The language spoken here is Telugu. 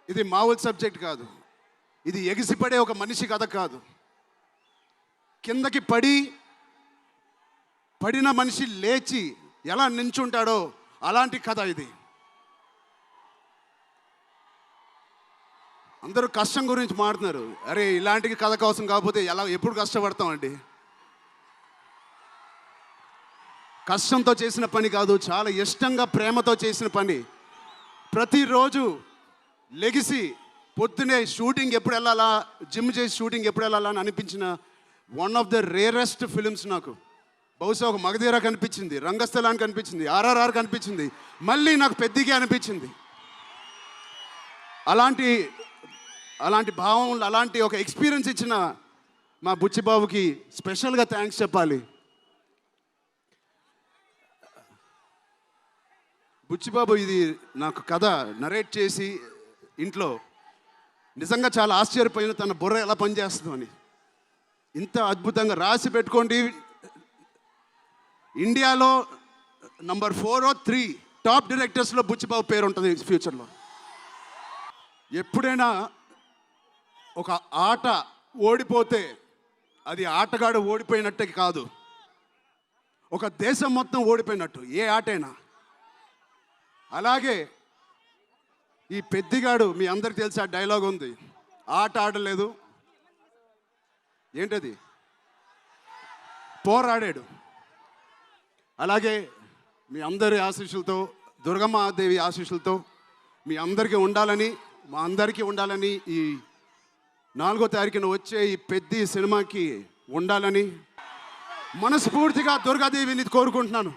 ఇది మామూలు సబ్జెక్ట్ కాదు. ఇది ఎగిసిపడే ఒక మనిషి కథ కాదు. కిందకి పడిన మనిషి లేచి ఎలా నించుంటాడో అలాంటి కథ ఇది. అందరూ కష్టం గురించి మాట్లాడుతున్నారు. అరే ఇలాంటి కథ కోసం కాకపోతే ఎప్పుడు కష్టపడతామండి? కష్టంతో చేసిన పని కాదు, చాలా ఇష్టంగా ప్రేమతో చేసిన పని. ప్రతిరోజు లెగిసి పొద్దునే షూటింగ్ ఎప్పుడు వెళ్ళాలా, జిమ్ చేసి షూటింగ్ ఎప్పుడు వెళ్ళాలా అని అనిపించిన one of the rarest films నాకు. బహుశా ఒక మగధీర కనిపించింది, రంగస్థలానికి కనిపించింది, RRR కనిపించింది, మళ్ళీ నాకు పెద్దిగా అనిపించింది. అలాంటి భావం, అలాంటి ఒక ఎక్స్పీరియన్స్ ఇచ్చిన మా బుచ్చిబాబుకి స్పెషల్గా థ్యాంక్స్ చెప్పాలి. బుచ్చిబాబు ఇది నాకు కథ నరేట్ చేసి ఇంట్లో నిజంగా చాలా ఆశ్చర్యపోయిన, తన బుర్ర ఎలా పనిచేస్తుందో అని. ఇంత అద్భుతంగా రాసి పెట్టుకోండి. ఇండియాలో నంబర్ 4 or 3 టాప్ డైరెక్టర్స్లో బుచ్చిబాబు పేరు ఉంటుంది ఫ్యూచర్లో. ఎప్పుడైనా ఒక ఆట ఓడిపోతే అది ఆటగాడు ఓడిపోయినట్టే కాదు, ఒక దేశం మొత్తం ఓడిపోయినట్టు ఏ ఆటైనా. అలాగే ఈ పెద్దిగాడు, మీ అందరికి తెలిసి ఆ డైలాగ్ ఉంది, ఆట ఆడలేదు, ఏంటది, పోరాడాడు. అలాగే మీ అందరి ఆశీస్సులతో, దుర్గమ్మాదేవి ఆశీస్సులతో మీ అందరికీ ఉండాలని, మా అందరికీ ఉండాలని, ఈ 4వ తారీఖున వచ్చే ఈ పెద్ద సినిమాకి ఉండాలని మనస్ఫూర్తిగా దుర్గాదేవిని కోరుకుంటున్నాను.